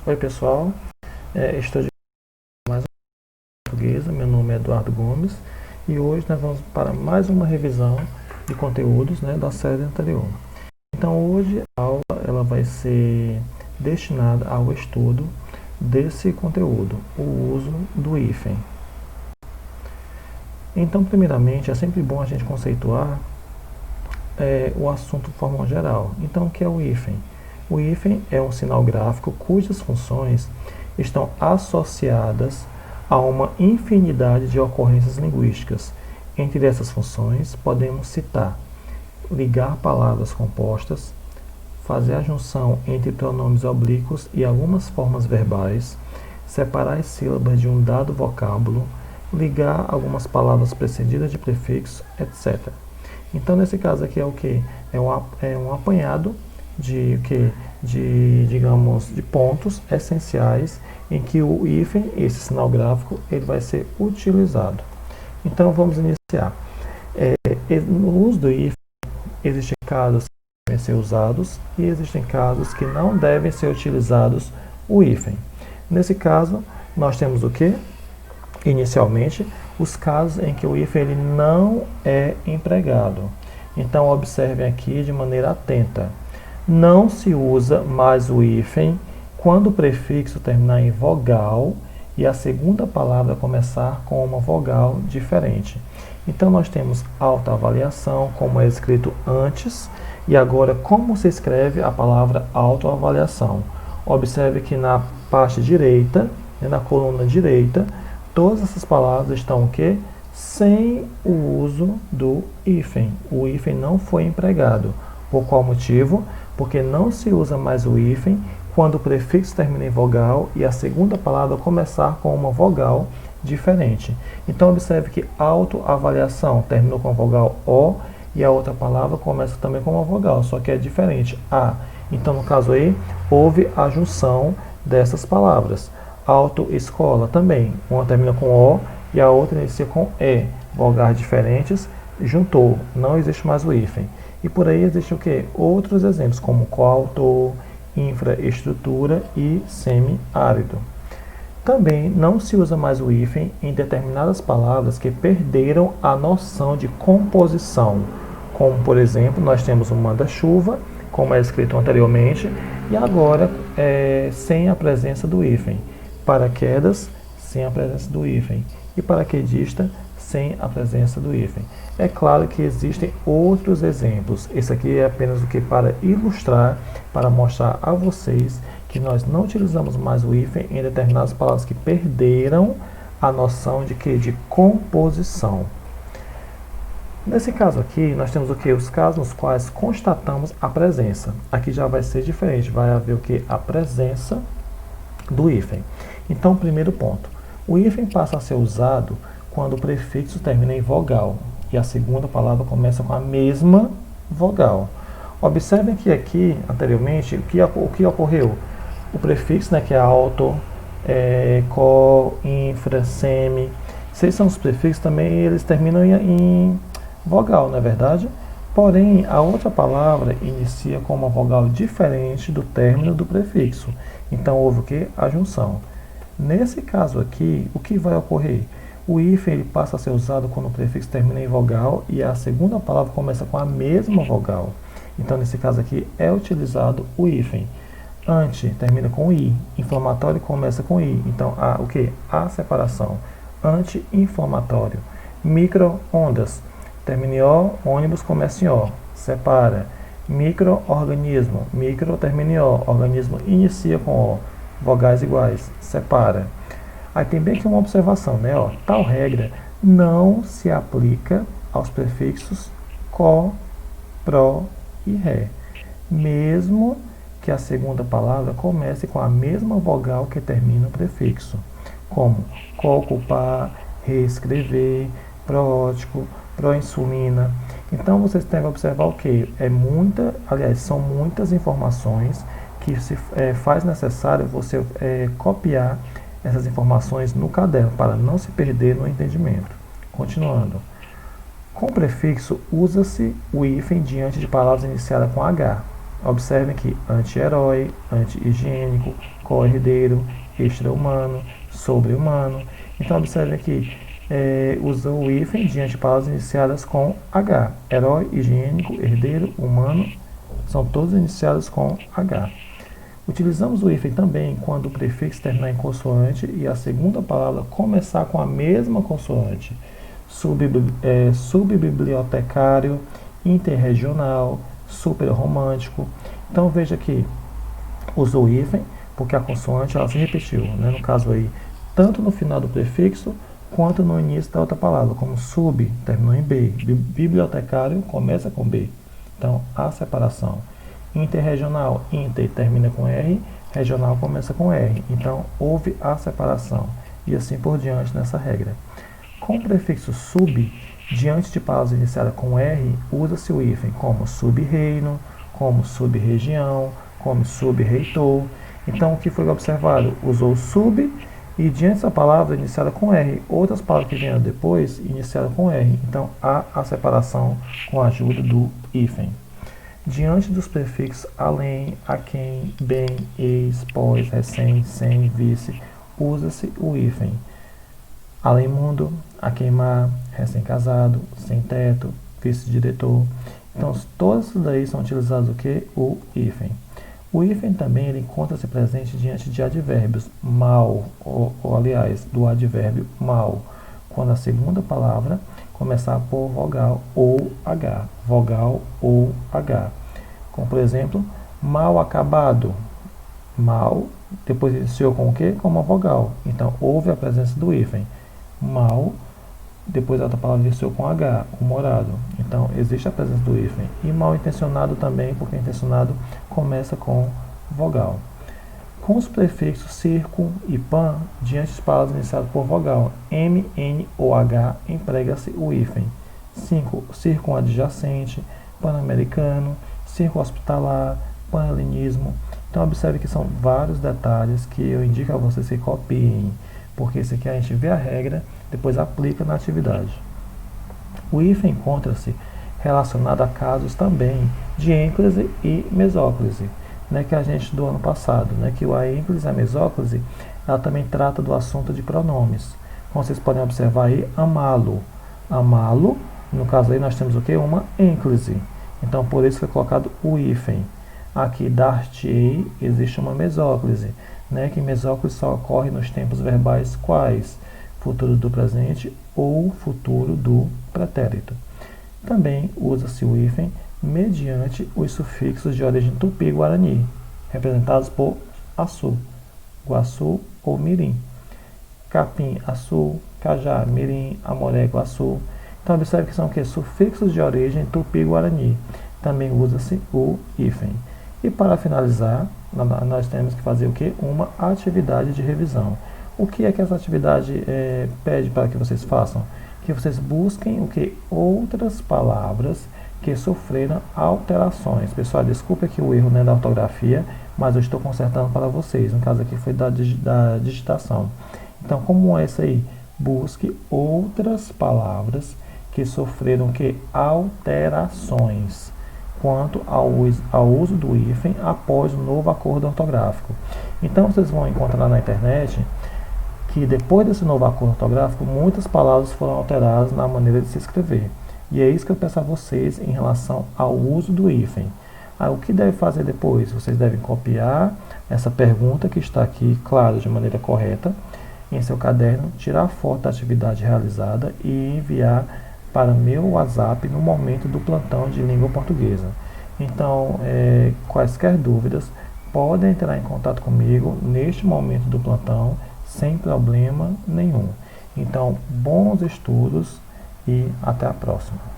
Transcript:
Oi pessoal, estou de mais uma portuguesa, meu nome é Eduardo Gomes e hoje nós vamos para mais uma revisão de conteúdos, da série anterior. Então hoje a aula ela vai ser destinada ao estudo desse conteúdo, o uso do hífen. Então primeiramente é sempre bom a gente conceituar o assunto de forma geral. Então o que é o hífen? O hífen é um sinal gráfico cujas funções estão associadas a uma infinidade de ocorrências linguísticas. Entre essas funções, podemos citar ligar palavras compostas, fazer a junção entre pronomes oblíquos e algumas formas verbais, separar as sílabas de um dado vocábulo, ligar algumas palavras precedidas de prefixo, etc. Então, nesse caso aqui é o que? É um apanhado de pontos essenciais em que o hífen, esse sinal gráfico, ele vai ser utilizado. Então vamos iniciar. No uso do hífen, existem casos que devem ser usados e existem casos que não devem ser utilizados o hífen. Nesse caso, nós temos o que? Inicialmente, os casos em que o hífen ele não é empregado. Então observem aqui de maneira atenta. Não se usa mais o hífen quando o prefixo terminar em vogal e a segunda palavra começar com uma vogal diferente. Então nós temos autoavaliação, como é escrito antes, e agora como se escreve a palavra autoavaliação. Observe que na parte direita, na coluna direita, todas essas palavras estão o quê? Sem o uso do hífen. O hífen não foi empregado. Por qual motivo? Porque não se usa mais o hífen quando o prefixo termina em vogal e a segunda palavra começar com uma vogal diferente. Então observe que autoavaliação terminou com a vogal O e a outra palavra começa também com uma vogal, só que é diferente, A. Então no caso aí, houve a junção dessas palavras. Autoescola também, uma termina com O e a outra inicia com E. Vogais diferentes, juntou, não existe mais o hífen. E por aí existe o que? Outros exemplos, como coautor, infraestrutura e semiárido. Também não se usa mais o hífen em determinadas palavras que perderam a noção de composição, como por exemplo, nós temos o manda-chuva, como é escrito anteriormente, e agora sem a presença do hífen. Paraquedas, sem a presença do hífen. E paraquedista, sem a presença do hífen. É claro que existem outros exemplos. Esse aqui é apenas o que para ilustrar, para mostrar a vocês que nós não utilizamos mais o hífen em determinadas palavras que perderam a noção de que? De composição. Nesse caso aqui, nós temos o que? Os casos nos quais constatamos a presença. Aqui já vai ser diferente, vai haver o que? A presença do hífen. Então, primeiro ponto. O hífen passa a ser usado quando o prefixo termina em vogal e a segunda palavra começa com a mesma vogal. Observem que aqui, anteriormente, o que ocorreu? O prefixo, que é auto, co, infra, semi, esses são os prefixos também, eles terminam em vogal, não é verdade? Porém, a outra palavra inicia com uma vogal diferente do término do prefixo. Então, houve o que? A junção. Nesse caso aqui, o que vai ocorrer? O hífen ele passa a ser usado quando o prefixo termina em vogal e a segunda palavra começa com a mesma vogal. Então, nesse caso aqui, é utilizado o hífen. Anti termina com I, inflamatório começa com I. Então, o que? A separação. Anti-inflamatório. Micro-ondas. Termina em O, ônibus começa em O. Separa. Micro-organismo. Micro termina em O, organismo inicia com O. Vogais iguais. Separa. Aí tem bem aqui uma observação, tal regra não se aplica aos prefixos co, pro e ré, mesmo que a segunda palavra comece com a mesma vogal que termina o prefixo, como co-ocupar, reescrever, proótico, proinsulina. Então vocês devem observar o que? São muitas informações que se faz necessário você copiar essas informações no caderno, para não se perder no entendimento. Continuando. Com prefixo, usa-se o hífen diante de palavras iniciadas com H. Observem que anti-herói, anti-higiênico, co-herdeiro, extra-humano, sobre-humano. Então observem aqui, usou o hífen diante de palavras iniciadas com H. Herói, higiênico, herdeiro, humano, são todas iniciadas com H. Utilizamos o hífen também quando o prefixo terminar em consoante e a segunda palavra começar com a mesma consoante. Subbibliotecário, interregional, superromântico. Então veja que usou o hífen porque a consoante ela se repetiu, né? No caso aí, tanto no final do prefixo quanto no início da outra palavra, como sub terminou em B, bibliotecário começa com B. Então há separação. Interregional, inter termina com R, regional começa com R. Então houve a separação e assim por diante nessa regra. Com o prefixo sub, diante de palavras iniciadas com R, usa-se o hífen como sub-reino, como sub-região, como sub-reitor. Então, o que foi observado? Usou sub e diante dessa palavra iniciada com R. Outras palavras que vieram depois iniciaram com R. Então, há a separação com a ajuda do hífen. Diante dos prefixos além, a quem, bem, ex, pós, recém, sem, vice, usa-se o hífen. Além mundo, a queimar, recém-casado, sem teto, vice-diretor. Então, todos esses daí são utilizados o que? O hífen. O hífen também ele encontra-se presente diante de advérbios mal, ou aliás, do advérbio mal, quando a segunda palavra começar por vogal ou H. Vogal ou H. Como, por exemplo, mal acabado. Mal, depois iniciou com o quê? Com uma vogal. Então, houve a presença do hífen. Mal, depois a outra palavra iniciou com H, humorado. Então, existe a presença do hífen. E mal intencionado também, porque intencionado começa com vogal. Com os prefixos circun e pan, diante de palavras iniciadas por vogal, M, N ou H, emprega-se o hífen. 5. Circunadjacente, pan-americano, circunhospitalar, panhelenismo. Então, observe que são vários detalhes que eu indico a vocês que copiem, porque esse aqui a gente vê a regra, depois aplica na atividade. O hífen encontra-se relacionado a casos também de ênclise e mesóclise, né, que a gente estudou ano passado, né, que a ênclise e a mesóclise, ela também trata do assunto de pronomes. Como vocês podem observar aí, amá-lo. Amá-lo, no caso aí nós temos o que? Uma ênclise. Então por isso foi colocado o hífen. Aqui, dar-te-ei, existe uma mesóclise, né, que mesóclise só ocorre nos tempos verbais quais? Futuro do presente ou futuro do pretérito. Também usa-se o hífen mediante os sufixos de origem tupi-guarani, representados por açu, guaçu ou mirim. Capim, açu, cajá, mirim, amoré, guaçu. Então observe que são o quê? Sufixos de origem tupi-guarani. Também usa-se o hífen. E para finalizar, nós temos que fazer o quê? Uma atividade de revisão. O que é que essa atividade pede para que vocês façam? Que vocês busquem o que? Outras palavras que sofreram alterações. Pessoal, desculpe aqui o erro, né, da ortografia, mas eu estou consertando para vocês. No caso aqui foi da digitação. Então, como é isso aí? Busque outras palavras que sofreram que? Alterações quanto ao uso do hífen após o novo acordo ortográfico. Então, vocês vão encontrar na internet que depois desse novo acordo ortográfico, muitas palavras foram alteradas na maneira de se escrever. E é isso que eu peço a vocês em relação ao uso do hífen. O que deve fazer depois? Vocês devem copiar essa pergunta que está aqui, claro, de maneira correta, em seu caderno, tirar foto da atividade realizada e enviar para meu WhatsApp no momento do plantão de língua portuguesa. Então, quaisquer dúvidas, podem entrar em contato comigo neste momento do plantão, sem problema nenhum. Então, bons estudos e até a próxima.